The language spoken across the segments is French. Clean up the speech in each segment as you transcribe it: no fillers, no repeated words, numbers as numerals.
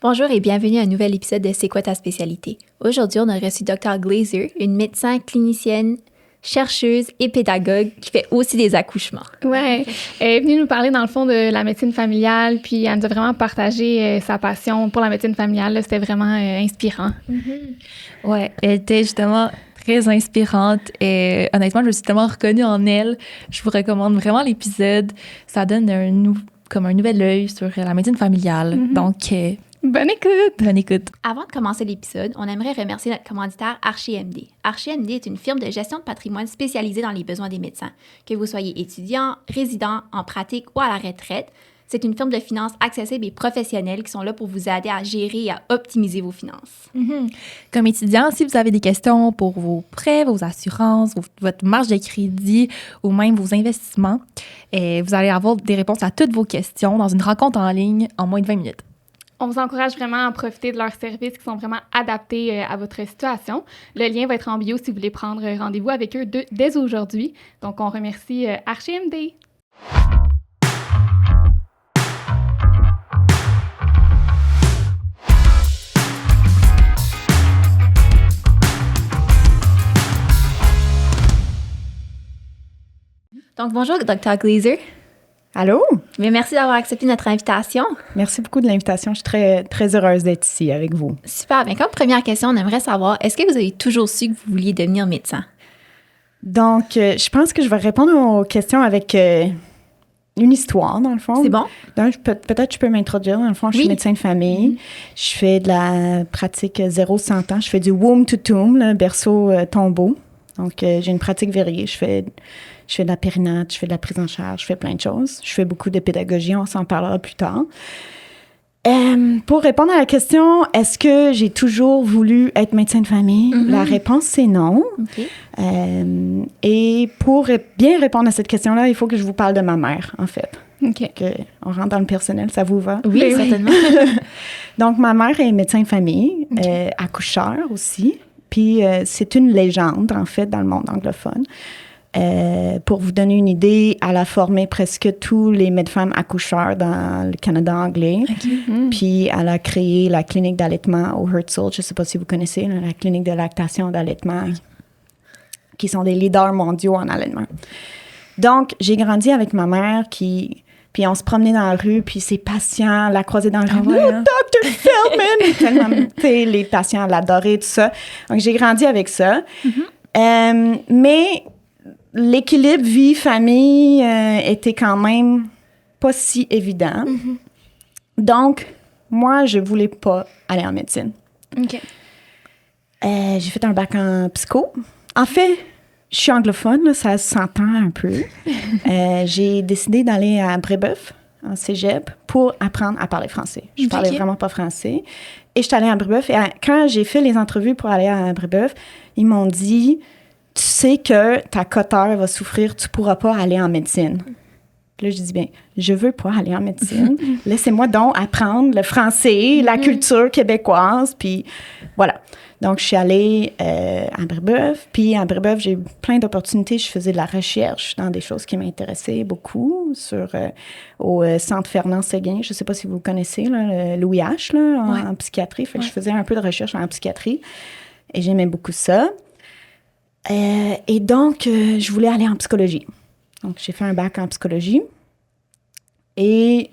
Bonjour et bienvenue à un nouvel épisode de C'est quoi ta spécialité? Aujourd'hui, on a reçu Dr. Glazer, une médecin clinicienne, chercheuse et pédagogue qui fait aussi des accouchements. Ouais, elle est venue nous parler dans le fond de la médecine familiale, puis elle nous a vraiment partagé sa passion pour la médecine familiale. Là, c'était vraiment inspirant. Ouais, elle était justement très inspirante et honnêtement, je me suis tellement reconnue en elle. Je vous recommande vraiment l'épisode. Ça donne comme un nouvel œil sur la médecine familiale. Donc, Bonne écoute! bonne écoute. Avant de commencer l'épisode, on aimerait remercier notre commanditaire ArchiMD. ArchiMD est une firme de gestion de patrimoine spécialisée dans les besoins des médecins. Que vous soyez étudiant, résident, en pratique ou à la retraite, c'est une firme de finances accessible et professionnelle qui sont là pour vous aider à gérer et à optimiser vos finances. Comme étudiant, si vous avez des questions pour vos prêts, vos assurances, votre marge de crédit ou même vos investissements, vous allez avoir des réponses à toutes vos questions dans une rencontre en ligne en moins de 20 minutes. On vous encourage vraiment à profiter de leurs services qui sont vraiment adaptés à votre situation. Le lien va être en bio si vous voulez prendre rendez-vous avec eux dès aujourd'hui. Donc, on remercie ArchiMD. Donc, bonjour, Dr. Glazer. Allô? Mais merci d'avoir accepté notre invitation. Merci beaucoup de l'invitation. Je suis très, très heureuse d'être ici avec vous. Super. Bien, comme première question, on aimerait savoir, est-ce que vous avez toujours su que vous vouliez devenir médecin? Donc, je pense que je vais répondre aux questions avec une histoire, dans le fond. C'est bon? Donc, peut-être je peux m'introduire. Dans le fond, je suis médecin de famille. Je fais de la pratique 0-100 ans. Je fais du womb to tomb, le berceau tombeau. Donc, j'ai une pratique variée. Je fais de la périnate, je fais de la prise en charge, je fais plein de choses. Je fais beaucoup de pédagogie, on s'en parlera plus tard. Pour répondre à la question, est-ce que j'ai toujours voulu être médecin de famille? La réponse, c'est non. OK. Et pour bien répondre à cette question-là, il faut que je vous parle de ma mère, en fait. OK. On rentre dans le personnel, ça vous va? Oui, certainement. Donc, ma mère est médecin de famille, accoucheur aussi. Puis, c'est une légende, en fait, dans le monde anglophone. Pour vous donner une idée, elle a formé presque tous les médecins accoucheurs dans le Canada anglais. Okay. Puis, elle a créé la clinique d'allaitement au Herzl. Je ne sais pas si vous connaissez, là, la clinique de lactation d'allaitement, qui sont des leaders mondiaux en allaitement. Donc, j'ai grandi avec ma mère puis on se promenait dans la rue, puis ses patients la croisaient dans la rue. « Oh, Dr. Feldman! » Les patients l'adoraient, tout ça. Donc, j'ai grandi avec ça. Mais l'équilibre vie-famille était quand même pas si évident. Donc, moi, je voulais pas aller en médecine. OK. J'ai fait un bac en psycho. En fait, je suis anglophone, là, ça s'entend un peu. J'ai décidé d'aller à Brébeuf, en cégep, pour apprendre à parler français. Je parlais vraiment pas français. Et je suis allée à Brébeuf. Et quand j'ai fait les entrevues pour aller à Brébeuf, ils m'ont dit... Tu sais que ta coteur va souffrir, tu pourras pas aller en médecine. Puis là, je dis bien, je veux pas aller en médecine. Laissez-moi donc apprendre le français, la culture québécoise, puis voilà. Donc, je suis allée à Brébeuf. Puis à Brébeuf, j'ai eu plein d'opportunités. Je faisais de la recherche dans des choses qui m'intéressaient beaucoup au Centre Fernand-Séguin. Je sais pas si vous connaissez, là, le Louis H, là, en psychiatrie. Fait que je faisais un peu de recherche en psychiatrie et j'aimais beaucoup ça. Et donc, je voulais aller en psychologie. Donc, j'ai fait un bac en psychologie. Et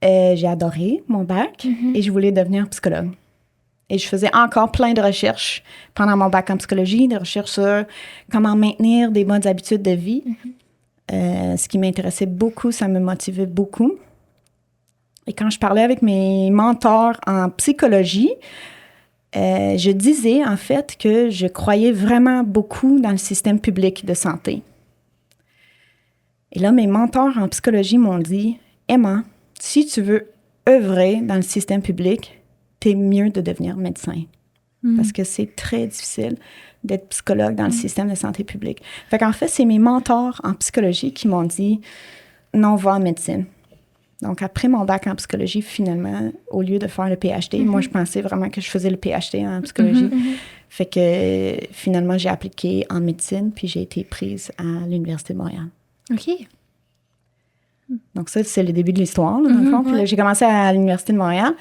j'ai adoré mon bac. Et je voulais devenir psychologue. Et je faisais encore plein de recherches pendant mon bac en psychologie, des recherches sur comment maintenir des bonnes habitudes de vie. Ce qui m'intéressait beaucoup, ça me motivait beaucoup. Et quand je parlais avec mes mentors en psychologie, je disais, en fait, que je croyais vraiment beaucoup dans le système public de santé. Et là, mes mentors en psychologie m'ont dit, « Emma, si tu veux œuvrer dans le système public, t'es mieux de devenir médecin. Parce que c'est très difficile d'être psychologue dans le système de santé publique. » Fait qu'en fait, c'est mes mentors en psychologie qui m'ont dit, « Non, va en médecine. » Donc, après mon bac en psychologie, finalement, au lieu de faire le PhD, moi, je pensais vraiment que je faisais le PhD en psychologie. Fait que, finalement, j'ai appliqué en médecine, puis j'ai été prise à l'Université de Montréal. OK. Donc ça, c'est le début de l'histoire, là, dans le fond. Puis là, j'ai commencé à l'Université de Montréal.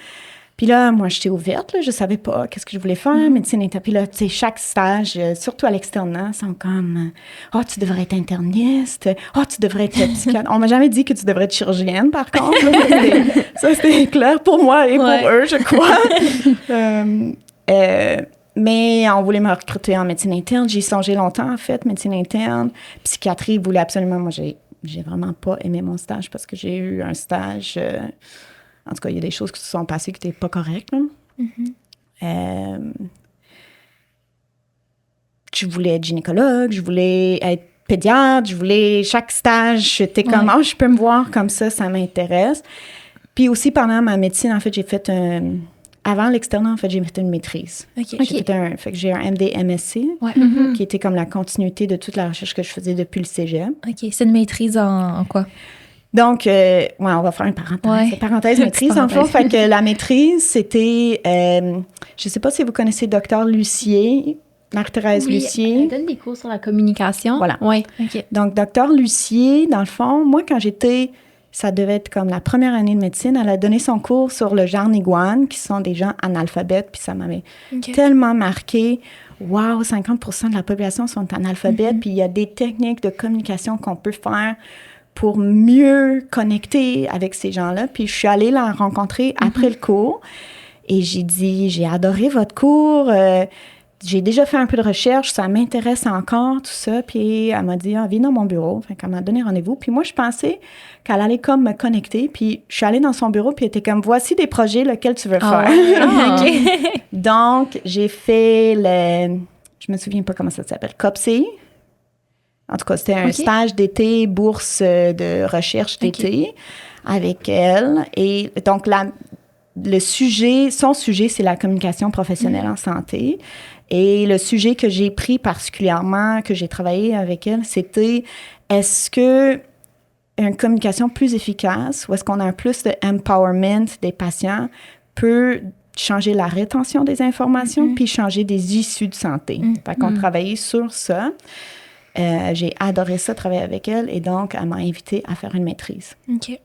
Puis là, moi, j'étais ouverte, là, je savais pas qu'est-ce que je voulais faire, médecine interne. Puis là, tu sais, chaque stage, surtout à l'externat, sont comme « Oh, tu devrais être interniste. Oh, tu devrais être psychiatre. » On m'a jamais dit que tu devrais être chirurgienne, par contre. Là, ça, c'était clair pour moi et pour eux, je crois. Mais on voulait me recruter en médecine interne. J'y songé longtemps, en fait, médecine interne. Psychiatrie, voulait absolument... Moi, j'ai vraiment pas aimé mon stage parce que j'ai eu un stage... En tout cas, il y a des choses qui se sont passées qui n'étaient pas correctes. Je voulais être gynécologue, je voulais être pédiatre, chaque stage, j'étais comme, je peux me voir comme ça m'intéresse. Puis aussi, pendant ma médecine, en fait, j'ai fait avant l'externat, en fait, j'ai fait une maîtrise. Fait que j'ai un MD-MSc, qui était comme la continuité de toute la recherche que je faisais depuis le cégep. OK. C'est une maîtrise en quoi? Donc, on va faire une parenthèse. Parenthèse maîtrise, en fait. Fait que la maîtrise, c'était... je sais pas si vous connaissez Dr. Lucier, Marie-Thérèse Lucier. Elle donne des cours sur la communication. Voilà. Oui. OK. Donc, Dr. Lucier, dans le fond, moi, quand j'étais... Ça devait être comme la première année de médecine. Elle a donné son cours sur le genre iguane, qui sont des gens analphabètes, puis ça m'avait tellement marqué. Wow, 50% de la population sont analphabètes, puis il y a des techniques de communication qu'on peut faire pour mieux connecter avec ces gens-là. Puis je suis allée la rencontrer après le cours et j'ai dit, j'ai adoré votre cours, j'ai déjà fait un peu de recherche, ça m'intéresse encore, tout ça. Puis elle m'a dit, viens dans mon bureau. Fait qu'elle m'a donné rendez-vous. Puis moi, je pensais qu'elle allait comme me connecter. Puis je suis allée dans son bureau, puis elle était comme, voici des projets, lesquels tu veux faire. Donc, j'ai fait je me souviens pas comment ça s'appelle, COPC. En tout cas, c'était un stage d'été, bourse de recherche d'été avec elle. Et donc, son sujet, c'est la communication professionnelle en santé. Et le sujet que j'ai pris particulièrement, que j'ai travaillé avec elle, c'était est-ce que une communication plus efficace ou est-ce qu'on a un plus de empowerment des patients peut changer la rétention des informations puis changer des issues de santé. Fait qu'on travaillait sur ça. J'ai adoré ça, travailler avec elle, et donc, elle m'a invitée à faire une maîtrise. OK.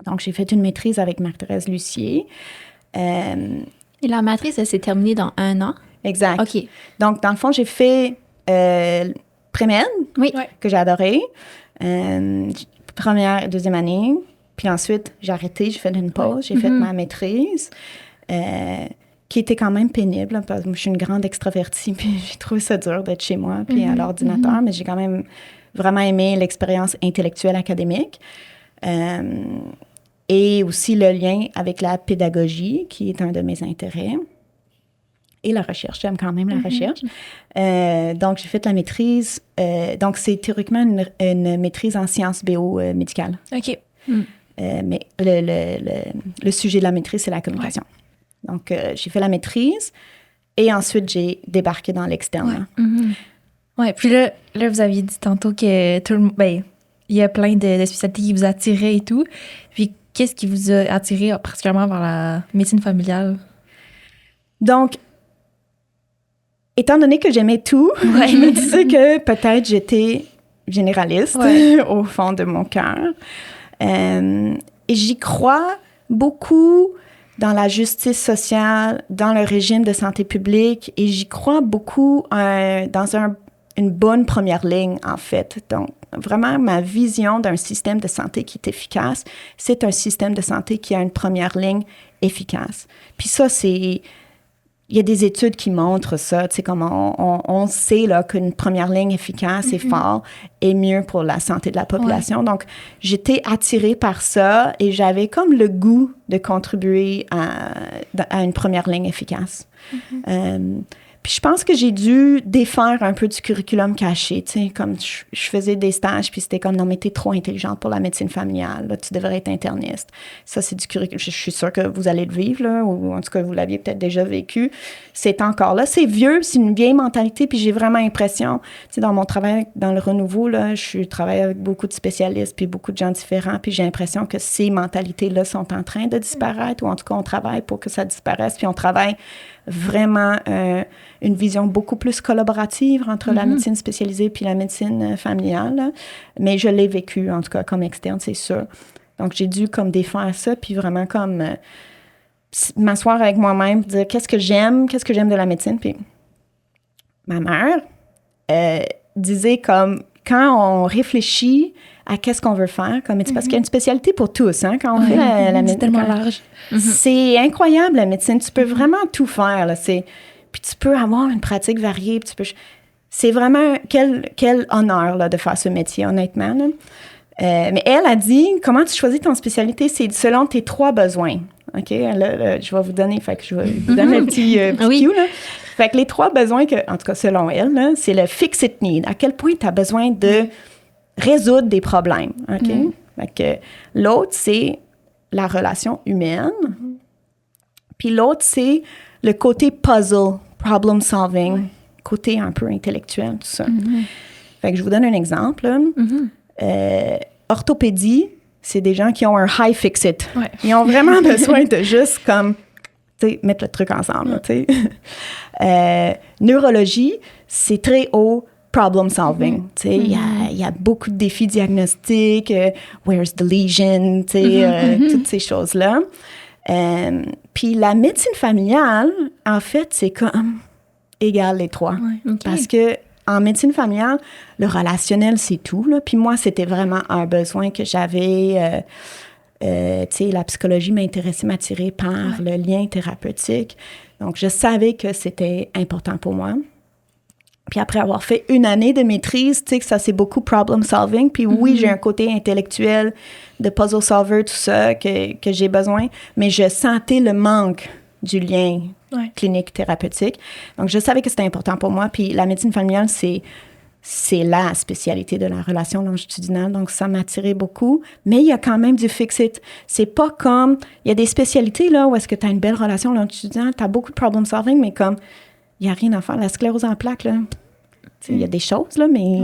Donc, j'ai fait une maîtrise avec Marie-Thérèse Lucier. Et la maîtrise, elle s'est terminée dans 1 an? Exact. OK. Donc, dans le fond, j'ai fait pré-med, que j'ai adoré. Première et deuxième année. Puis ensuite, j'ai arrêté, j'ai fait une pause, j'ai fait ma maîtrise. Qui était quand même pénible, parce que moi, je suis une grande extravertie, puis j'ai trouvé ça dur d'être chez moi, puis à l'ordinateur, mais j'ai quand même vraiment aimé l'expérience intellectuelle académique. Et aussi le lien avec la pédagogie, qui est un de mes intérêts. Et la recherche, j'aime quand même la recherche. Donc, j'ai fait la maîtrise. Donc, c'est théoriquement une maîtrise en sciences biomédicales. OK. Mais le sujet de la maîtrise, c'est la communication. Donc, j'ai fait la maîtrise et ensuite, j'ai débarqué dans l'externe. Oui, puis là, vous aviez dit tantôt que il y a plein de spécialités qui vous attiraient et tout. Puis, qu'est-ce qui vous a attiré particulièrement vers la médecine familiale? Donc, étant donné que j'aimais tout, je me disais que peut-être j'étais généraliste au fond de mon cœur. Et j'y crois beaucoup dans la justice sociale, dans le régime de santé publique, et j'y crois beaucoup dans une bonne première ligne, en fait. Donc, vraiment, ma vision d'un système de santé qui est efficace, c'est un système de santé qui a une première ligne efficace. Puis ça, il y a des études qui montrent ça, tu sais, comme on sait là, qu'une première ligne efficace et forte est mieux pour la santé de la population. Donc, j'étais attirée par ça et j'avais comme le goût de contribuer à une première ligne efficace. Puis je pense que j'ai dû défaire un peu du curriculum caché, tu sais, comme je faisais des stages, puis c'était comme, non, mais t'es trop intelligente pour la médecine familiale, là, tu devrais être interniste. Ça, c'est du curriculum, je suis sûre que vous allez le vivre, là, ou en tout cas, vous l'aviez peut-être déjà vécu. C'est encore là, c'est vieux, c'est une vieille mentalité, puis j'ai vraiment l'impression, tu sais, dans mon travail, dans le renouveau, là, je travaille avec beaucoup de spécialistes, puis beaucoup de gens différents, puis j'ai l'impression que ces mentalités-là sont en train de disparaître, ou en tout cas, on travaille pour que ça disparaisse, puis on travaille vraiment une vision beaucoup plus collaborative entre la médecine spécialisée puis la médecine familiale. Là. Mais je l'ai vécu, en tout cas, comme externe, c'est sûr. Donc, j'ai dû comme défaire ça, puis vraiment comme m'asseoir avec moi-même, dire qu'est-ce que j'aime de la médecine. Puis ma mère disait comme, quand on réfléchit à qu'est-ce qu'on veut faire, comme parce qu'il y a une spécialité pour tous, hein, quand on fait la médecine. C'est tellement large. C'est incroyable, la médecine. Tu peux vraiment tout faire, là. Puis tu peux avoir une pratique variée. C'est vraiment quel honneur là, de faire ce métier, honnêtement. Là. Mais elle a dit, comment tu choisis ton spécialité? C'est selon tes 3 besoins. OK? Je vais vous donner, fait que je vais vous donner un petit cue, là. Fait que les 3 besoins, en tout cas selon elle, là, c'est le fix-it need. À quel point tu as besoin de résoudre des problèmes. OK? Fait que l'autre, c'est la relation humaine. Puis l'autre, c'est le côté puzzle, problem solving, côté un peu intellectuel, tout ça. Fait que je vous donne un exemple. Orthopédie, c'est des gens qui ont un high fix-it. Ouais. Ils ont vraiment besoin de juste comme, tu sais, mettre le truc ensemble, tu sais. Neurologie, c'est très haut problem solving. Tu sais, il y a beaucoup de défis diagnostiques, where's the lesion, tu sais, toutes ces choses-là. Puis la médecine familiale, en fait, c'est comme égal les 3. Parce que en médecine familiale, le relationnel, c'est tout. Là. Puis moi, c'était vraiment un besoin que j'avais. Tu sais, la psychologie m'attirait par le lien thérapeutique. Donc, je savais que c'était important pour moi. Puis après avoir fait une année de maîtrise, tu sais, que ça, c'est beaucoup problem solving. Puis oui, j'ai un côté intellectuel de puzzle solver, tout ça, que j'ai besoin. Mais je sentais le manque du lien clinique thérapeutique. Donc, je savais que c'était important pour moi. Puis la médecine familiale, c'est la spécialité de la relation longitudinale. Donc, ça m'attirait beaucoup. Mais il y a quand même du fix-it. C'est pas comme... Il y a des spécialités, là, où est-ce que tu as une belle relation longitudinale, tu as beaucoup de problem solving, mais comme, il n'y a rien à faire. La sclérose en plaques, là, il y a des choses, là, mais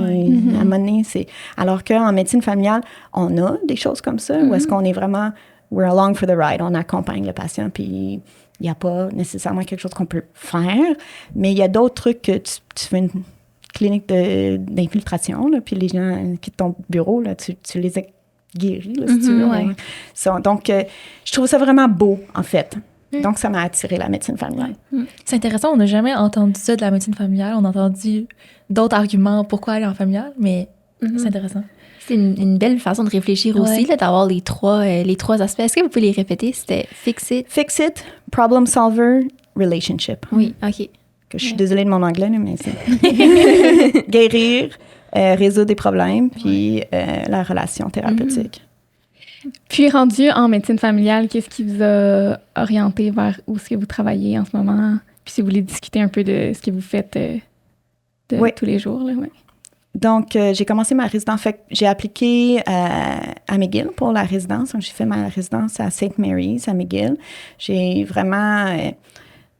à un moment donné, c'est... Alors qu'en médecine familiale, on a des choses comme ça, où est-ce qu'on est vraiment... We're along for the ride. On accompagne le patient, puis... Il n'y a pas nécessairement quelque chose qu'on peut faire, mais il y a d'autres trucs que tu fais une clinique d'infiltration, là, puis les gens quittent ton bureau, là, tu les guéris, là, si tu veux. Donc, je trouve ça vraiment beau, en fait. Donc, ça m'a attiré la médecine familiale. C'est intéressant, on n'a jamais entendu ça de la médecine familiale. On a entendu d'autres arguments pourquoi aller en familiale, mais c'est intéressant. C'est une belle façon de réfléchir aussi, là, d'avoir les trois aspects. Est-ce que vous pouvez les répéter? C'était fix-it. Fix-it, problem solver, relationship. Oui, OK. Que je suis désolée de mon anglais, mais c'est... Guérir, résoudre des problèmes, puis la relation thérapeutique. Puis, rendu en médecine familiale, qu'est-ce qui vous a orienté vers où est-ce que vous travaillez en ce moment? Puis, si vous voulez discuter un peu de ce que vous faites tous les jours, là, Donc, j'ai commencé ma résidence. Fait que j'ai appliqué à McGill pour la résidence. Donc, j'ai fait ma résidence à St. Mary's, à McGill. J'ai vraiment...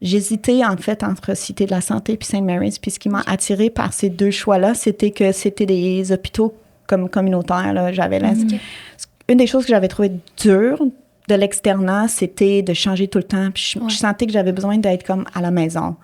j'hésitais, en fait, entre Cité de la Santé puis St. Mary's. Puis ce qui m'a attirée par ces 2 choix-là, c'était que c'était des hôpitaux comme communautaires. Là. Une des choses que j'avais trouvé dure de l'externat, c'était de changer tout le temps. Puis je sentais que j'avais besoin d'être comme à la maison.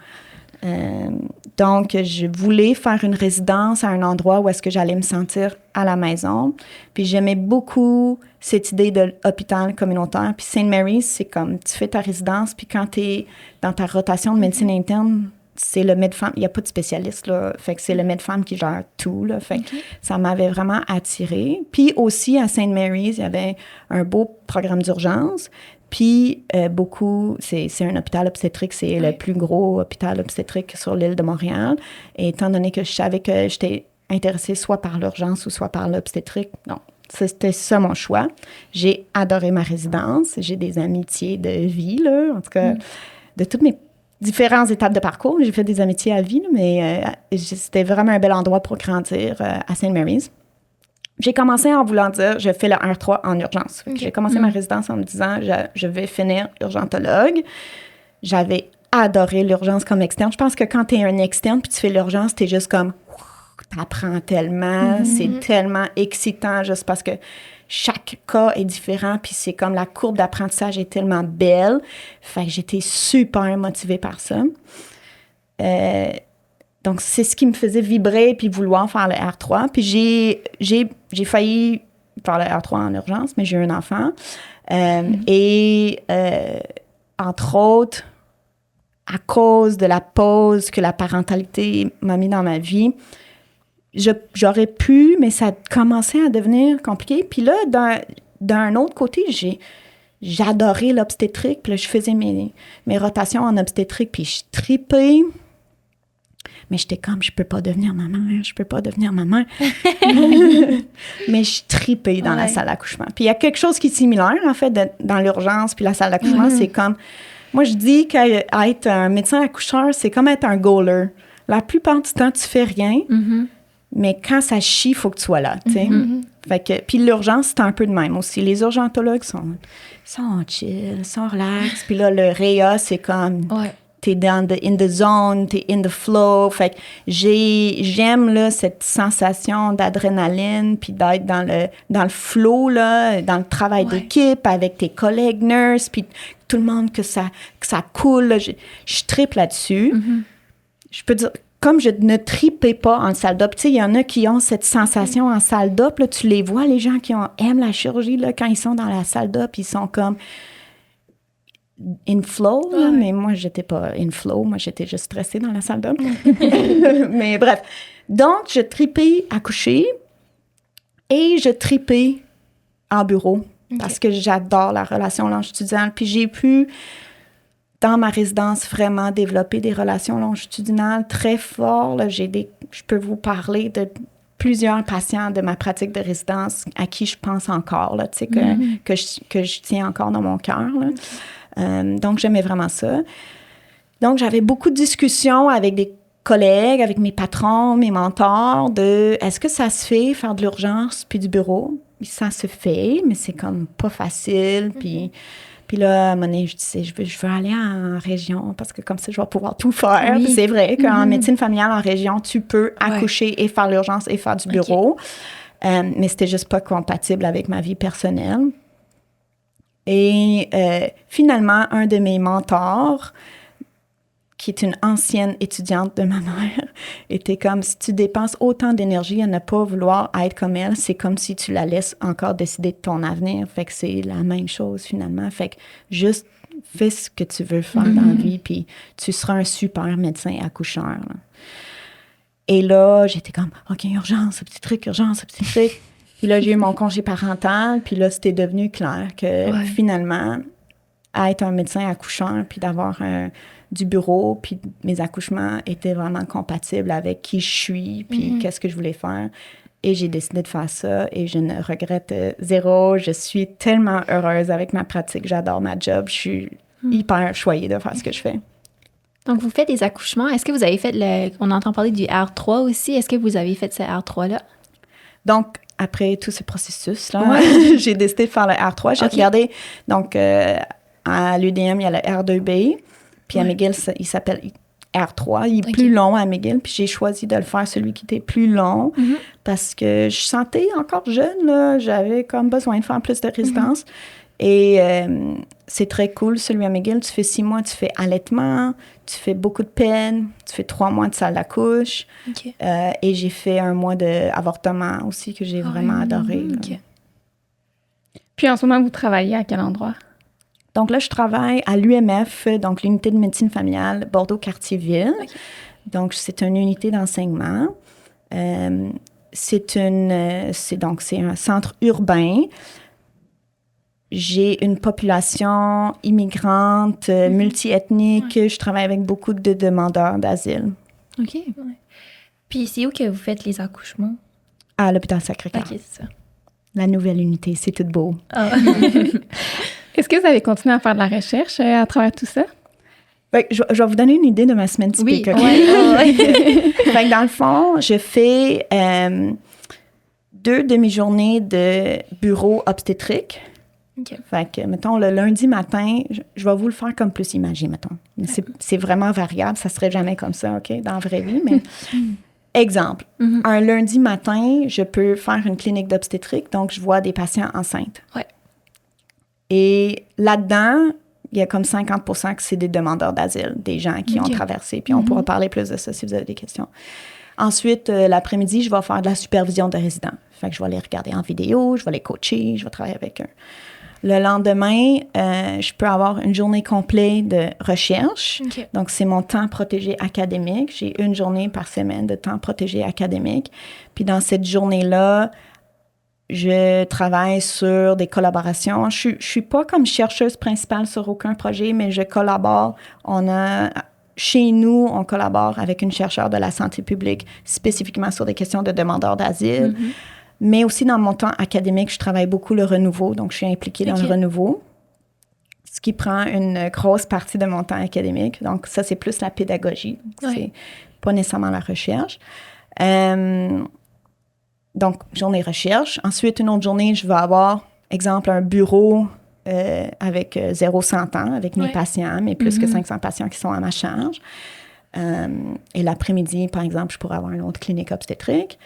Donc, je voulais faire une résidence à un endroit où est-ce que j'allais me sentir à la maison. Puis j'aimais beaucoup cette idée de l'hôpital communautaire. Puis St. Mary's, c'est comme, tu fais ta résidence, puis quand tu es dans ta rotation de médecine interne, c'est le med-femme. Il n'y a pas de spécialiste, là. Fait que c'est le med-femme qui gère tout, là. Fait que ça m'avait vraiment attirée. Puis aussi, à St. Mary's, il y avait un beau programme d'urgence. Puis, c'est un hôpital obstétrique, c'est le plus gros hôpital obstétrique sur l'île de Montréal. Et étant donné que je savais que j'étais intéressée soit par l'urgence ou soit par l'obstétrique, non, c'était ça mon choix. J'ai adoré ma résidence. J'ai des amitiés de vie, là, en tout cas, de toutes mes différentes étapes de parcours. J'ai fait des amitiés à vie, là, mais c'était vraiment un bel endroit pour grandir à St. Mary's. J'ai commencé en voulant dire, je fais le 1-3 en urgence. J'ai commencé ma résidence en me disant, je vais finir urgentologue. J'avais adoré l'urgence comme externe. Je pense que quand tu es un externe puis tu fais l'urgence, tu es juste comme t'apprends tellement, c'est tellement excitant juste parce que chaque cas est différent, puis c'est comme la courbe d'apprentissage est tellement belle. Fait que j'étais super motivée par ça. Donc, c'est ce qui me faisait vibrer puis vouloir faire le R3. Puis j'ai failli faire le R3 en urgence, mais j'ai eu un enfant. Et entre autres, à cause de la pause que la parentalité m'a mis dans ma vie, j'aurais pu, mais ça commençait à devenir compliqué. Puis là, d'un autre côté, j'adorais l'obstétrique. Puis là, je faisais mes rotations en obstétrique, puis je tripais. Mais j'étais comme, je peux pas devenir maman. Mais je tripais dans la salle d'accouchement. Puis il y a quelque chose qui est similaire, en fait, dans l'urgence puis la salle d'accouchement. C'est comme, moi, je dis qu'être un médecin accoucheur, c'est comme être un goaler. La plupart du temps, tu fais rien, mais quand ça chie, il faut que tu sois là, tu sais. Fait que, puis l'urgence, c'est un peu de même aussi. Les urgentologues sont chill, sont relax. Puis là, le réa, c'est comme... T'es in the zone, t'es in the flow. Fait que j'aime, là, cette sensation d'adrénaline, puis d'être dans le flow, là, dans le travail d'équipe, avec tes collègues nurses, puis tout le monde, que ça coule. Là. Je tripe là-dessus. Je peux dire, comme je ne tripais pas en salle d'op, tu sais, il y en a qui ont cette sensation en salle d'op, là, tu les vois, les gens qui aiment la chirurgie, là, quand ils sont dans la salle d'op, ils sont comme... in flow, là, mais moi, j'étais pas in flow. Moi, j'étais juste stressée dans la salle d'homme. Mais bref. Donc, je tripais à coucher et je tripais en bureau parce que j'adore la relation longitudinale. Puis j'ai pu, dans ma résidence, vraiment développer des relations longitudinales très fortes. Là, je peux vous parler de plusieurs patients de ma pratique de résidence à qui je pense encore, là, tu sais, que je tiens encore dans mon cœur, là. Donc, j'aimais vraiment ça. Donc, j'avais beaucoup de discussions avec des collègues, avec mes patrons, mes mentors, de est-ce que ça se fait, faire de l'urgence puis du bureau? Ça se fait, mais c'est comme pas facile. Puis là, à un moment donné, je disais, je veux aller en région parce que comme ça, je vais pouvoir tout faire. Puis c'est vrai qu'en médecine familiale, en région, tu peux accoucher et faire l'urgence et faire du bureau. Mais c'était juste pas compatible avec ma vie personnelle. Et finalement, un de mes mentors, qui est une ancienne étudiante de ma mère, était comme, si tu dépenses autant d'énergie à ne pas vouloir être comme elle, c'est comme si tu la laisses encore décider de ton avenir. Fait que c'est la même chose, finalement. Fait que juste fais ce que tu veux faire dans la vie, puis tu seras un super médecin accoucheur. Là. Et là, j'étais comme, OK, urgence, petit truc. Puis là, j'ai eu mon congé parental, puis là, c'était devenu clair que finalement, être un médecin accoucheur, puis d'avoir du bureau, puis mes accouchements étaient vraiment compatibles avec qui je suis, puis qu'est-ce que je voulais faire. Et j'ai décidé de faire ça, et je ne regrette zéro. Je suis tellement heureuse avec ma pratique. J'adore ma job. Je suis hyper choyée de faire ce que je fais. Donc, vous faites des accouchements. Est-ce que vous avez fait on entend parler du R3 aussi. Est-ce que vous avez fait ce R3-là? Donc, après tout ce processus-là, j'ai décidé de faire le R3. J'ai regardé, donc, à l'UDM, il y a le R2B, puis à McGill, il s'appelle R3. Il est plus long à McGill, puis j'ai choisi de le faire celui qui était plus long parce que je sentais encore jeune, là, j'avais comme besoin de faire plus de résidence. Et c'est très cool, celui à McGill. Tu fais 6 mois, tu fais allaitement, tu fais beaucoup de peine, tu fais 3 mois de salle d'accouche. Et j'ai fait 1 mois d'avortement aussi que j'ai vraiment adoré. Puis en ce moment, vous travaillez à quel endroit? Donc là, je travaille à l'UMF, donc l'unité de médecine familiale Bordeaux-Cartierville. Donc, c'est une unité d'enseignement. C'est un centre urbain. J'ai une population immigrante, multiethnique. Je travaille avec beaucoup de demandeurs d'asile. OK. Puis c'est où que vous faites les accouchements? À l'hôpital Sacré-Cœur. OK, c'est ça. La nouvelle unité, c'est tout beau. Est-ce que vous avez continué à faire de la recherche à travers tout ça? Fait que je vais vous donner une idée de ma semaine typique. Oui, Fait que dans le fond, je fais 2 demi-journées de bureau obstétrique. Fait que, mettons, le lundi matin, je vais vous le faire comme plus imagé, mettons. C'est vraiment variable, ça serait jamais comme ça, OK, dans la vraie vie, mais Exemple, un lundi matin, je peux faire une clinique d'obstétrique, donc je vois des patients enceintes. Ouais. Et là-dedans, il y a comme 50% que c'est des demandeurs d'asile, des gens qui ont traversé. Puis on pourra parler plus de ça si vous avez des questions. Ensuite, l'après-midi, je vais faire de la supervision de résidents. Fait que je vais les regarder en vidéo, je vais les coacher, je vais travailler avec eux. Le lendemain, je peux avoir une journée complète de recherche. OK. Donc, c'est mon temps protégé académique. J'ai une journée par semaine de temps protégé académique. Puis dans cette journée-là, je travaille sur des collaborations. Je suis pas comme chercheuse principale sur aucun projet, mais je collabore. Chez nous, on collabore avec une chercheure de la santé publique, spécifiquement sur des questions de demandeurs d'asile. Mais aussi, dans mon temps académique, je travaille beaucoup le renouveau. Donc, je suis impliquée dans le renouveau, ce qui prend une grosse partie de mon temps académique. Donc, ça, c'est plus la pédagogie. Ouais. C'est pas nécessairement la recherche. Donc, journée recherche. Ensuite, une autre journée, je vais avoir, exemple, un bureau avec 0-100 ans, avec mes patients, mais plus que 500 patients qui sont à ma charge. Et l'après-midi, par exemple, je pourrais avoir une autre clinique obstétrique.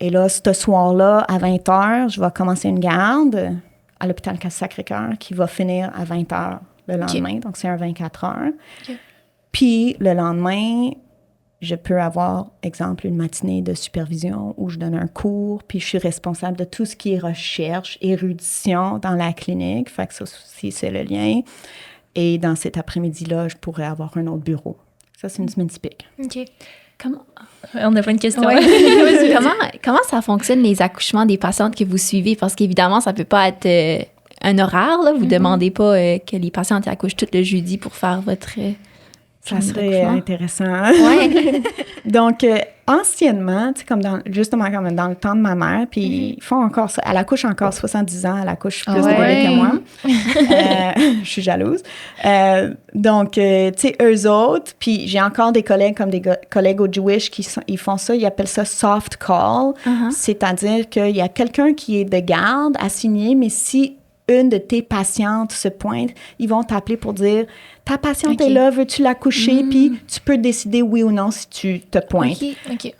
Et là, ce soir-là, à 20h, je vais commencer une garde à l'hôpital Sacré-Cœur qui va finir à 20h le lendemain. Donc, c'est un 24 heures. Puis, le lendemain, je peux avoir, exemple, une matinée de supervision où je donne un cours, puis je suis responsable de tout ce qui est recherche, érudition dans la clinique. Fait que ça aussi, c'est le lien. Et dans cet après-midi-là, je pourrais avoir un autre bureau. Ça, c'est une semaine typique. OK. Comment... On a pas une question. Ouais. comment ça fonctionne, les accouchements des patientes que vous suivez? Parce qu'évidemment, ça peut pas être un horaire, là. Vous demandez pas que les patientes accouchent tout le jeudi pour faire votre... Ça serait intéressant. Ouais. Donc, anciennement, tu sais, comme justement comme dans le temps de ma mère, puis ils font encore ça. Elle accouche encore 70 ans, elle accouche plus de bébés que moi. Je suis jalouse. Donc, tu sais, eux autres, puis j'ai encore des collègues comme des collègues au Jewish ils font ça, ils appellent ça soft call, c'est-à-dire qu'il y a quelqu'un qui est de garde assigné, mais si une de tes patientes se pointe, ils vont t'appeler pour dire « Ta patiente est là, veux-tu la coucher? » Puis tu peux décider oui ou non si tu te pointes.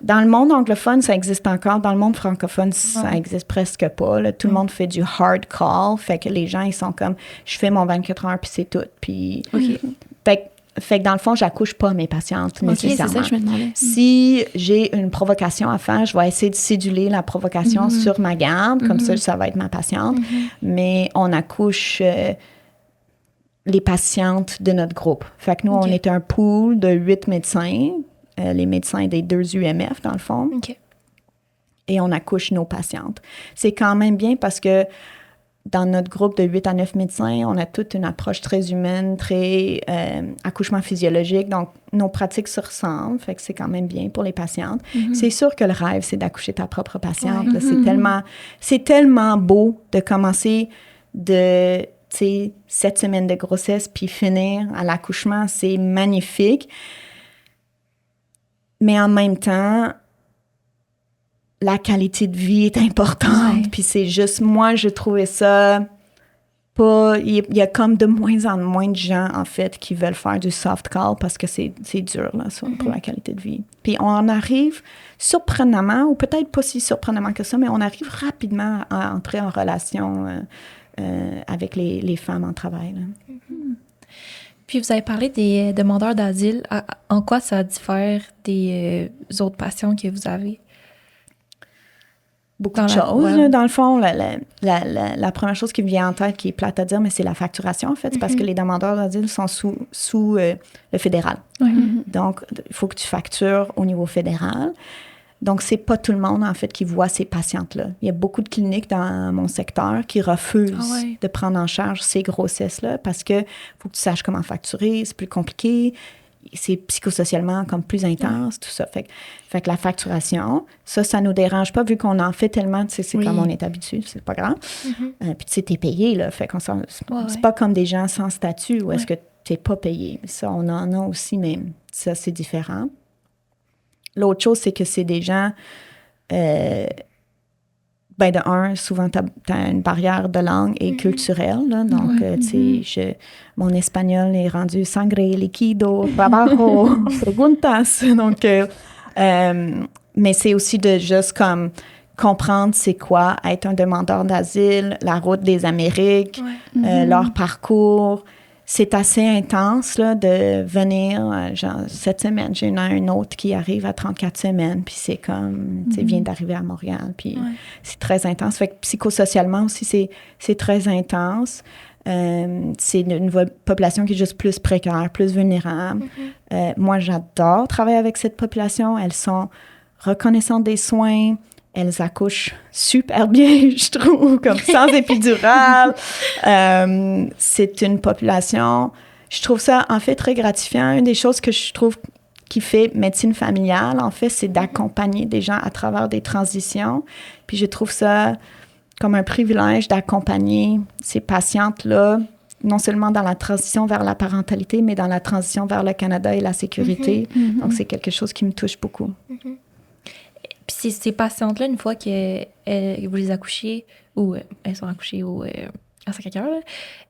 Dans le monde anglophone, ça existe encore. Dans le monde francophone, ça existe presque pas. Là. Tout le monde fait du hard call. Fait que les gens, ils sont comme « Je fais mon 24 heures, puis c'est tout. » Puis fait que dans le fond, j'accouche pas mes patientes nécessairement. C'est ça que je me demandais. Si j'ai une provocation à faire, je vais essayer de céduler la provocation sur ma garde. Comme ça va être ma patiente. Mais on accouche les patientes de notre groupe. Fait que nous, on est un pool de 8 médecins, les médecins des 2 UMF, dans le fond. Et on accouche nos patientes. C'est quand même bien parce que dans notre groupe de 8 à 9 médecins, on a toute une approche très humaine, très accouchement physiologique. Donc, nos pratiques se ressemblent. Fait que c'est quand même bien pour les patientes. C'est sûr que le rêve, c'est d'accoucher ta propre patiente. Là, c'est tellement beau de commencer de 7 semaines de grossesse puis finir à l'accouchement. C'est magnifique. Mais en même temps, la qualité de vie est importante. Puis c'est juste, moi, je trouvais ça pas... Il y a comme de moins en moins de gens, en fait, qui veulent faire du soft call parce que c'est dur, là, ça, pour la qualité de vie. Puis on en arrive surprenamment, ou peut-être pas si surprenamment que ça, mais on arrive rapidement à entrer en relation avec les femmes en travail, là. Puis vous avez parlé des demandeurs d'asile. En quoi ça diffère des autres patients que vous avez? Beaucoup de choses. Là, dans le fond, la première chose qui me vient en tête, qui est plate à dire, mais c'est la facturation, en fait. C'est parce que les demandeurs d'asile sont sous le fédéral. Donc, il faut que tu factures au niveau fédéral. Donc, c'est pas tout le monde, en fait, qui voit ces patientes-là. Il y a beaucoup de cliniques dans mon secteur qui refusent de prendre en charge ces grossesses-là parce que faut que tu saches comment facturer, c'est plus compliqué. C'est psychosocialement comme plus intense, tout ça. Fait que la facturation, ça nous dérange pas vu qu'on en fait tellement, tu sais, c'est comme on est habitué, c'est pas grave. Puis tu sais, t'es payé, là. Fait qu'on c'est pas comme des gens sans statut où est-ce que t'es pas payé. Ça, on en a aussi, mais ça, c'est différent. L'autre chose, c'est que c'est des gens... de un, souvent, t'as une barrière de langue et culturelle. Là, donc, tu sais, mon espagnol est rendu sangre, liquido, trabajo, preguntas. Donc, Mais c'est aussi de juste comme comprendre c'est quoi être un demandeur d'asile, la route des Amériques, leur parcours. C'est assez intense là, de venir, genre, cette semaine, j'ai un autre qui arrive à 34 semaines, puis c'est comme, tu sais, vient d'arriver à Montréal, puis c'est très intense. Fait que psychosocialement aussi, c'est très intense. C'est une population qui est juste plus précaire, plus vulnérable. Moi, j'adore travailler avec cette population. Elles sont reconnaissantes des soins. Elles accouchent super bien, je trouve, comme sans épidural. C'est une population, je trouve ça, en fait, très gratifiant. Une des choses que je trouve qui fait médecine familiale, en fait, c'est d'accompagner des gens à travers des transitions. Puis je trouve ça comme un privilège d'accompagner ces patientes-là, non seulement dans la transition vers la parentalité, mais dans la transition vers le Canada et la sécurité. Donc, c'est quelque chose qui me touche beaucoup. Puis ces patientes-là, une fois que vous les accouchez, ou elles sont accouchées à Sacré-Cœur,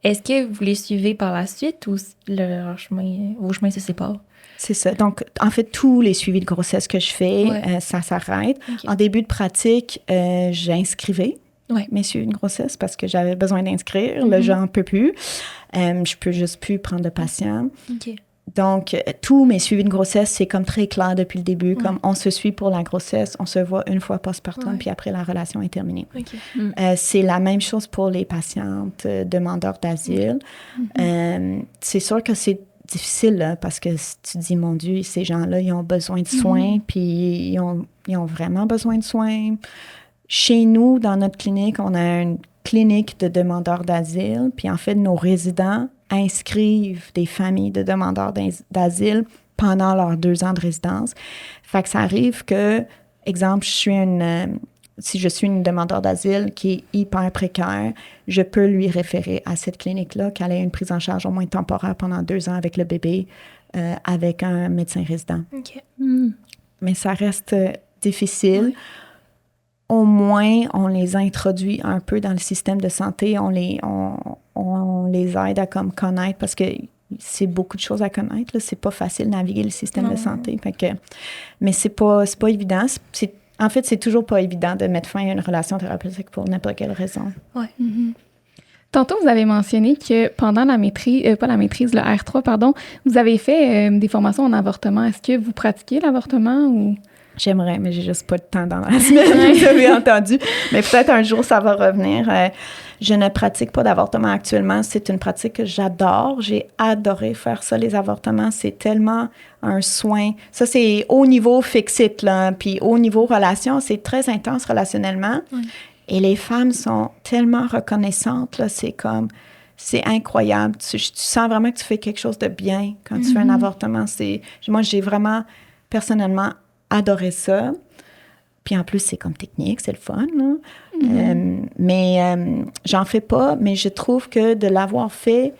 est-ce que vous les suivez par la suite ou vos chemins se séparent? C'est ça. Donc, en fait, tous les suivis de grossesse que je fais, ça s'arrête. Okay. En début de pratique, j'inscrivais mes suivis de grossesse parce que j'avais besoin d'inscrire. Là, j'en peux plus. Je peux juste plus prendre de patients. OK. Donc, tous mes suivis de grossesse, c'est comme très clair depuis le début. Comme on se suit pour la grossesse, on se voit une fois postpartum, puis après, la relation est terminée. Okay. C'est la même chose pour les patientes demandeurs d'asile. C'est sûr que c'est difficile, là, parce que tu dis, mon Dieu, ces gens-là, ils ont besoin de soins, puis ils ont vraiment besoin de soins. Chez nous, dans notre clinique, on a une clinique de demandeurs d'asile, puis en fait, nos résidents inscrivent des familles de demandeurs d'asile pendant leurs 2 ans de résidence. Fait que ça arrive que, exemple, si je suis une demandeur d'asile qui est hyper précaire, je peux lui référer à cette clinique-là, qu'elle ait une prise en charge au moins temporaire pendant 2 ans avec le bébé, avec un médecin résident. OK. Mais ça reste difficile. Au moins, on les introduit un peu dans le système de santé. On les aide à comme connaître parce que c'est beaucoup de choses à connaître. Là. C'est pas facile de naviguer le système de santé. Fait que, mais c'est pas évident. En fait, c'est toujours pas évident de mettre fin à une relation thérapeutique pour n'importe quelle raison. Ouais. Tantôt, vous avez mentionné que pendant la maîtrise, pas la maîtrise, le R3, pardon, vous avez fait des formations en avortement. Est-ce que vous pratiquez l'avortement ou... J'aimerais, mais j'ai juste pas de temps dans la semaine, vous avez entendu. Mais peut-être un jour, ça va revenir. Je ne pratique pas d'avortement actuellement. C'est une pratique que j'adore. J'ai adoré faire ça, les avortements. C'est tellement un soin. Ça, c'est au niveau fixite, là. Puis au niveau relation, c'est très intense relationnellement. Et les femmes sont tellement reconnaissantes, là. C'est incroyable. Tu sens vraiment que tu fais quelque chose de bien quand tu fais un avortement. Moi, j'ai vraiment, personnellement, adoré ça. Puis en plus, c'est comme technique, c'est le fun, là. Mais j'en fais pas, mais je trouve que de l'avoir fait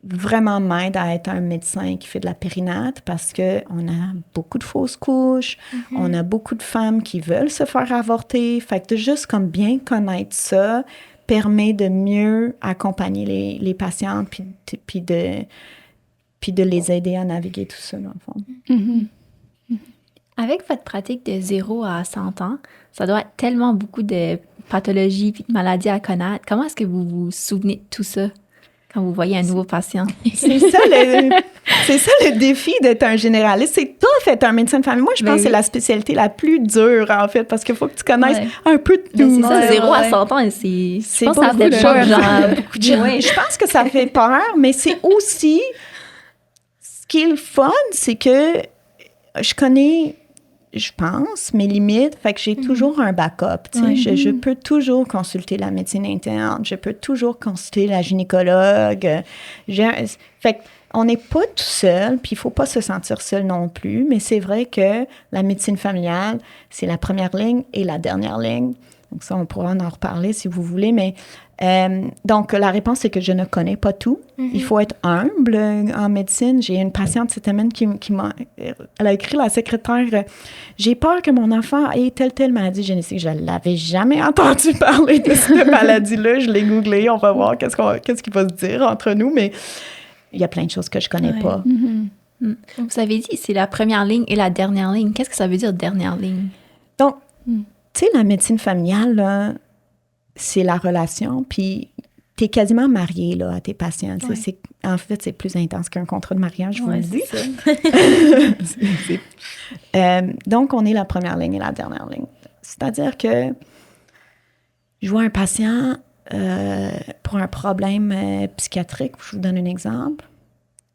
vraiment m'aide à être un médecin qui fait de la périnate parce qu'on a beaucoup de fausses couches, on a beaucoup de femmes qui veulent se faire avorter. Fait que de juste comme bien connaître ça permet de mieux accompagner les patientes puis de les aider à naviguer tout ça, dans le fond. Avec votre pratique de 0 à 100 ans, ça doit être tellement beaucoup de pathologies et de maladies à connaître. Comment est-ce que vous vous souvenez de tout ça quand vous voyez un nouveau patient? C'est ça le défi d'être un généraliste. C'est tough d'être un médecin de famille. Moi, je pense que c'est la spécialité la plus dure, en fait, parce qu'il faut que tu connaisses un peu de tout. C'est ça, 0 à 100 ans, je pense que ça fait peur. beaucoup de gens. Je pense que ça fait peur, mais c'est aussi... Ce qui est le fun, c'est que je connais... Je pense, mes limites, fait que j'ai toujours un backup. Je peux toujours consulter la médecine interne, je peux toujours consulter la gynécologue. Fait qu'on n'est pas tout seul, puis il ne faut pas se sentir seul non plus, mais c'est vrai que la médecine familiale, c'est la première ligne et la dernière ligne. Donc ça, on pourra en reparler si vous voulez, mais donc la réponse, c'est que je ne connais pas tout. Il faut être humble en médecine. J'ai une patiente cette semaine qui elle a écrit à la secrétaire, j'ai peur que mon enfant ait telle maladie génétique. Je ne l'avais jamais entendu parler de cette maladie-là. Je l'ai googlé, on va voir qu'est-ce qui va se dire entre nous, mais il y a plein de choses que je connais pas. Vous avez dit c'est la première ligne et la dernière ligne. Qu'est-ce que ça veut dire dernière ligne? Donc, tu sais, la médecine familiale, là, c'est la relation, puis tu es quasiment marié là, à tes patients. Ouais. En fait, c'est plus intense qu'un contrat de mariage, je vous le dis. Donc, on est la première ligne et la dernière ligne. C'est-à-dire que je vois un patient pour un problème psychiatrique. Je vous donne un exemple.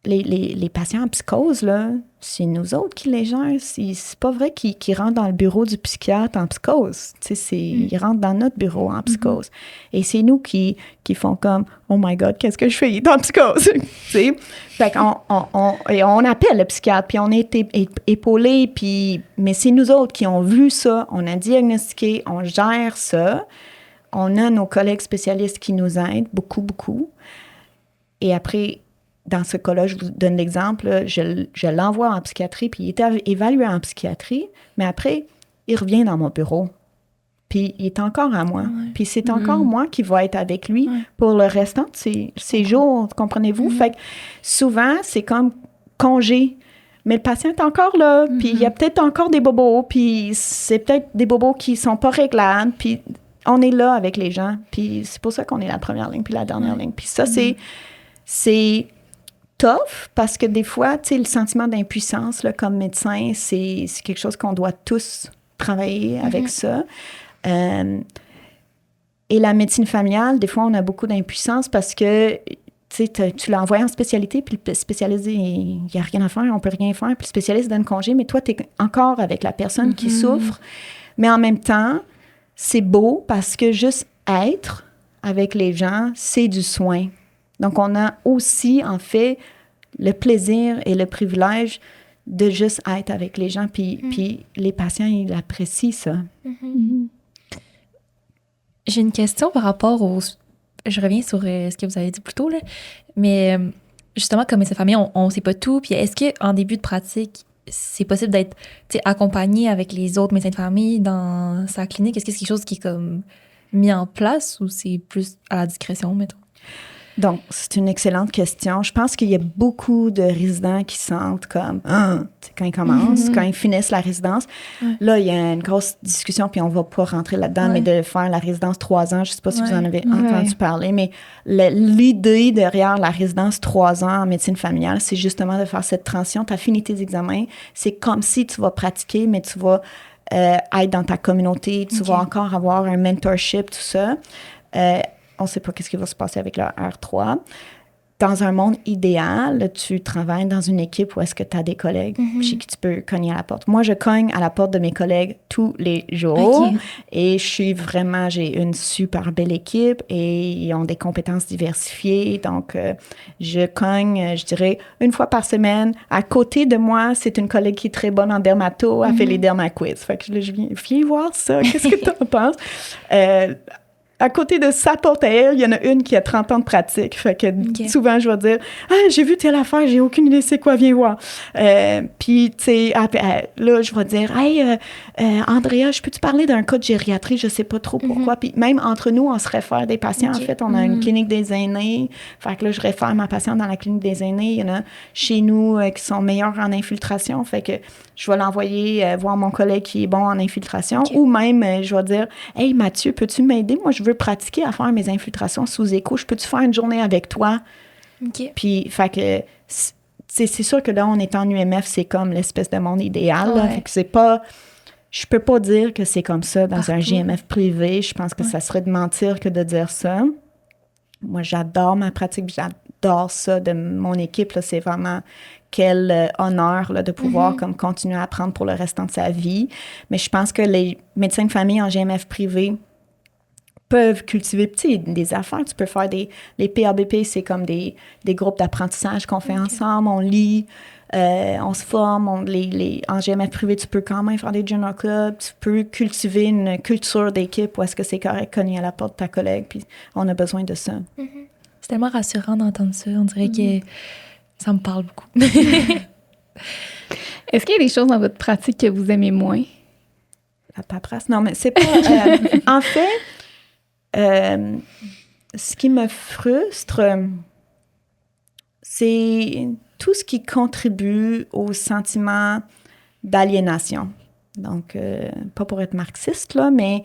Les patients en psychose, là, c'est nous autres qui les gèrent. C'est pas vrai qu'ils rentrent dans le bureau du psychiatre en psychose. Ils rentrent dans notre bureau en psychose. Et c'est nous qui font comme « Oh my God, qu'est-ce que je fais? Il est en psychose! » Fait on appelle le psychiatre, puis on est épaulé, mais c'est nous autres qui ont vu ça, on a diagnostiqué, on gère ça. On a nos collègues spécialistes qui nous aident, beaucoup, beaucoup. Et après, dans ce cas-là, je vous donne l'exemple, je l'envoie en psychiatrie, puis il est évalué en psychiatrie, mais après, il revient dans mon bureau. Puis il est encore à moi. Ouais. Puis c'est encore moi qui vais être avec lui pour le restant de ses jours, comprenez-vous? Fait que souvent, c'est comme congé. Mais le patient est encore là, puis il y a peut-être encore des bobos, puis c'est peut-être des bobos qui sont pas réglables, puis on est là avec les gens. Puis c'est pour ça qu'on est la première ligne, puis la dernière ligne. Puis ça, c'est tough, parce que des fois, tu sais, le sentiment d'impuissance, là, comme médecin, c'est quelque chose qu'on doit tous travailler avec ça. Et la médecine familiale, des fois, on a beaucoup d'impuissance parce que, tu sais, tu l'as envoyé en spécialité, puis le spécialiste dit, il n'y a rien à faire, on peut rien faire, puis le spécialiste donne congé, mais toi, tu es encore avec la personne qui souffre. Mais en même temps, c'est beau parce que juste être avec les gens, c'est du soin. Donc, on a aussi, en fait, le plaisir et le privilège de juste être avec les gens. Puis les patients, ils apprécient ça. J'ai une question par rapport au... Je reviens sur ce que vous avez dit plus tôt, là. Mais justement, comme médecin de famille, on ne sait pas tout. Puis est-ce qu'en début de pratique, c'est possible d'être accompagné avec les autres médecins de famille dans sa clinique? Est-ce que c'est quelque chose qui est comme mis en place ou c'est plus à la discrétion, mettons? Donc, c'est une excellente question. Je pense qu'il y a beaucoup de résidents qui sentent comme quand ils commencent, quand ils finissent la résidence. Là, il y a une grosse discussion, puis on ne va pas rentrer là-dedans, mais de faire la résidence 3 ans, je ne sais pas si vous en avez entendu parler, mais l'idée derrière la résidence 3 ans en médecine familiale, c'est justement de faire cette transition. Tu as fini tes examens, c'est comme si tu vas pratiquer, mais tu vas être dans ta communauté, tu vas encore avoir un mentorship, tout ça. On ne sait pas ce qui va se passer avec le R3. Dans un monde idéal, tu travailles dans une équipe où est-ce que tu as des collègues chez qui tu peux cogner à la porte. Moi, je cogne à la porte de mes collègues tous les jours et j'ai une super belle équipe et ils ont des compétences diversifiées. Donc, je cogne, je dirais, 1 fois par semaine. À côté de moi, c'est une collègue qui est très bonne en dermato. Elle fait les dermaquiz. Fait que je viens voir ça. Qu'est-ce que tu en penses? À côté de sa porte à elle, il y en a une qui a 30 ans de pratique. Fait que souvent, je vais dire « Ah, j'ai vu telle affaire, j'ai aucune idée c'est quoi, viens voir. » Puis, tu sais, là, je vais dire « Hey, Andrea, je peux-tu parler d'un cas de gériatrie? Je sais pas trop pourquoi. » Puis même entre nous, on se réfère des patients. En fait, on a une clinique des aînés. Fait que là, je réfère ma patiente dans la clinique des aînés. Il y en a chez nous qui sont meilleurs en infiltration. Fait que je vais l'envoyer voir mon collègue qui est bon en infiltration. Ou même, je vais dire « Hey, Mathieu, peux-tu m'aider? Moi, je veux pratiquer à faire mes infiltrations sous écho. Je peux-tu faire une journée avec toi? » Puis, fait que, c'est sûr que là, on est en UMF, c'est comme l'espèce de monde idéal. Là. Fait que c'est pas... Je peux pas dire que c'est comme ça dans un GMF privé. Je pense que ça serait de mentir que de dire ça. Moi, j'adore ma pratique, j'adore ça de mon équipe. Là, c'est vraiment quel honneur là, de pouvoir comme continuer à apprendre pour le restant de sa vie. Mais je pense que les médecins de famille en GMF privé peuvent cultiver des affaires. Tu peux faire les PABP, c'est comme des groupes d'apprentissage qu'on fait ensemble. On lit, on se forme. En GMF privé, tu peux quand même faire des journal clubs. Tu peux cultiver une culture d'équipe où est-ce que c'est correct cogner à la porte de ta collègue. Puis on a besoin de ça. C'est tellement rassurant d'entendre ça. On dirait que ça me parle beaucoup. Est-ce qu'il y a des choses dans votre pratique que vous aimez moins? La paperasse? Non, mais c'est pas... en fait... ce qui me frustre, c'est tout ce qui contribue au sentiment d'aliénation. Donc, pas pour être marxiste, là, mais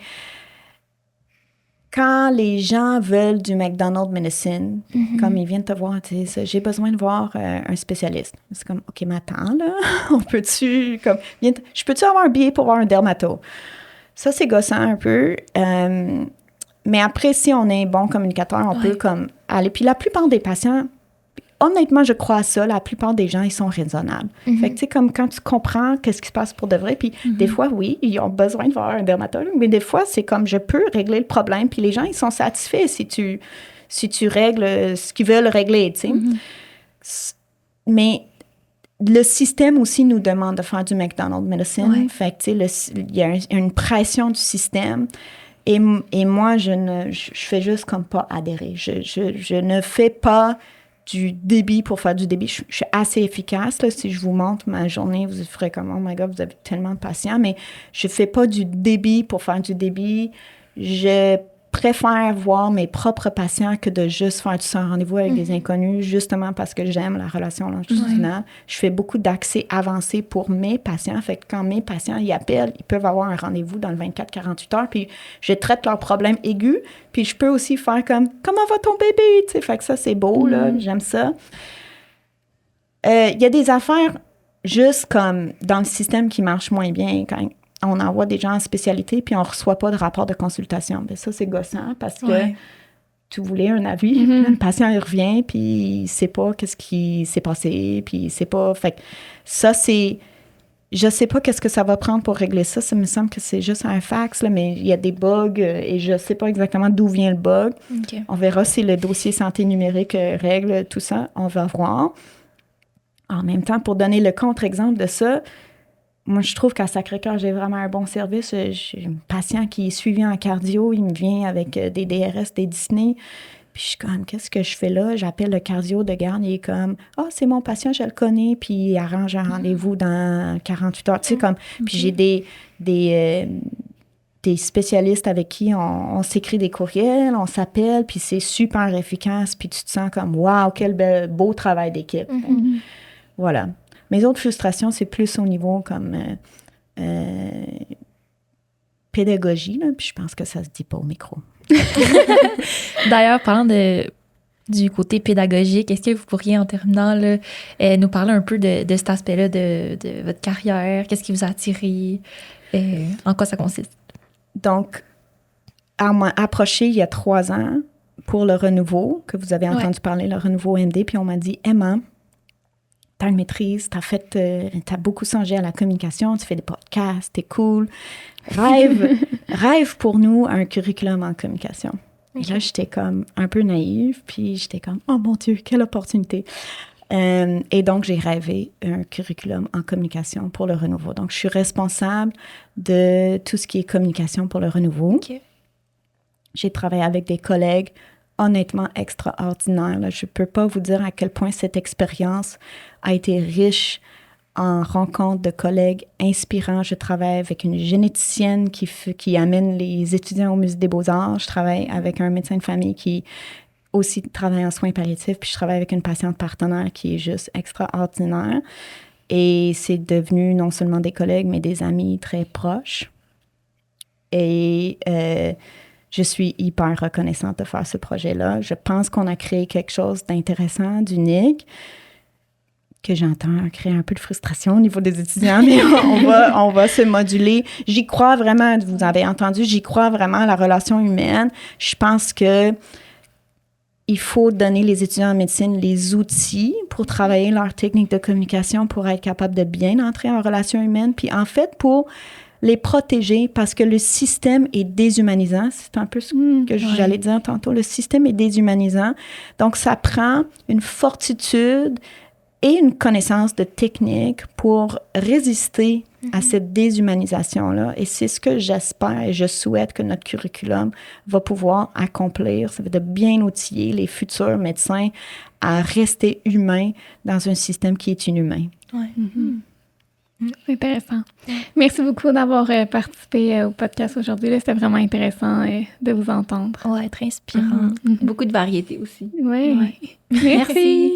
quand les gens veulent du McDonald's Medicine, comme ils viennent te voir, tu sais, j'ai besoin de voir un spécialiste. C'est comme, OK, mais attends, là, je peux-tu avoir un billet pour voir un dermato? Ça, c'est gossant un peu. Mais après, si on est bon communicateur, on peut comme aller. Puis la plupart des patients, honnêtement, je crois à ça, la plupart des gens, ils sont raisonnables. Fait que, tu sais, comme quand tu comprends qu'est-ce qui se passe pour de vrai, puis des fois, oui, ils ont besoin de voir un dermatologue, mais des fois, c'est comme, je peux régler le problème, puis les gens, ils sont satisfaits si tu règles ce qu'ils veulent régler, tu sais. Mais le système aussi nous demande de faire du McDonald's Medicine. Fait que, tu sais, il y a une pression du système. Et moi, je fais juste comme pas adhérer. Je ne fais pas du débit pour faire du débit. Je suis assez efficace. Là. Si je vous montre ma journée, vous ferez comme « Oh my God, vous avez tellement de patients ». Mais je fais pas du débit pour faire du débit. Je préfère voir mes propres patients que de juste faire du sans rendez-vous avec des inconnus, justement parce que j'aime la relation longitudinale. Je fais beaucoup d'accès avancé pour mes patients. Fait que quand mes patients y appellent, ils peuvent avoir un rendez-vous dans le 24-48 heures, puis je traite leurs problèmes aigus, puis je peux aussi faire comme « Comment va ton bébé? » Tu sais, fait que ça, c'est beau, là, j'aime ça. Il y a des affaires juste comme dans le système qui marchent moins bien quand on envoie des gens en spécialité, puis on ne reçoit pas de rapport de consultation. Bien, ça, c'est gossant parce que tu voulais un avis, le patient, il revient, puis il ne sait pas qu'est-ce qui s'est passé, puis il ne sait pas... Fait que ça, c'est... Je ne sais pas qu'est-ce que ça va prendre pour régler ça. Ça me semble que c'est juste un fax, là, mais il y a des bugs et je ne sais pas exactement d'où vient le bug. Okay. On verra si le dossier santé numérique règle tout ça. On va voir. En même temps, pour donner le contre-exemple de ça, moi, je trouve qu'à Sacré-Cœur, j'ai vraiment un bon service. J'ai un patient qui est suivi en cardio. Il me vient avec des DRS, des Disney. Puis je suis comme, qu'est-ce que je fais là? J'appelle le cardio de garde. Il est comme, c'est mon patient, je le connais. Puis il arrange un rendez-vous dans 48 heures. Tu sais, comme, puis j'ai des spécialistes avec qui on s'écrit des courriels, on s'appelle, puis c'est super efficace. Puis tu te sens comme, waouh, quel beau travail d'équipe. Voilà. Mes autres frustrations, c'est plus au niveau comme pédagogie, là, puis je pense que ça se dit pas au micro. D'ailleurs, parlant du côté pédagogique, est-ce que vous pourriez, en terminant, là, nous parler un peu de cet aspect-là de votre carrière? Qu'est-ce qui vous a attiré? En quoi ça consiste? Donc, on m'a approché il y a 3 ans pour le renouveau, que vous avez entendu parler, le renouveau MD, puis on m'a dit, Emma, t'as une maîtrise, t'as beaucoup songé à la communication, tu fais des podcasts, t'es cool. Rêve pour nous un curriculum en communication. Okay. Et là, j'étais comme un peu naïve, puis j'étais comme, oh mon Dieu, quelle opportunité. Et donc, j'ai rêvé un curriculum en communication pour le renouveau. Donc, je suis responsable de tout ce qui est communication pour le renouveau. Okay. J'ai travaillé avec des collègues honnêtement extraordinaires. Là. Je ne peux pas vous dire à quel point cette expérience a été riche en rencontres de collègues inspirants. Je travaille avec une généticienne qui amène les étudiants au Musée des Beaux-Arts. Je travaille avec un médecin de famille qui aussi travaille en soins palliatifs. Puis je travaille avec une patiente partenaire qui est juste extraordinaire. Et c'est devenu non seulement des collègues, mais des amis très proches. Et je suis hyper reconnaissante de faire ce projet-là. Je pense qu'on a créé quelque chose d'intéressant, d'unique, que j'entends créer un peu de frustration au niveau des étudiants, mais on va se moduler. J'y crois vraiment, vous avez entendu, j'y crois vraiment à la relation humaine. Je pense que il faut donner les étudiants en médecine les outils pour travailler leur technique de communication pour être capable de bien entrer en relation humaine, puis en fait, pour les protéger, parce que le système est déshumanisant. C'est un peu ce que j'allais dire tantôt. Le système est déshumanisant. Donc, ça prend une fortitude et une connaissance de technique pour résister à cette déshumanisation-là. Et c'est ce que j'espère et je souhaite que notre curriculum va pouvoir accomplir. Ça veut dire de bien outiller les futurs médecins à rester humains dans un système qui est inhumain. Ouais. C'est intéressant. Merci beaucoup d'avoir participé au podcast aujourd'hui. Là, c'était vraiment intéressant de vous entendre. Ouais, très inspirant. Beaucoup de variété aussi. Oui. Merci.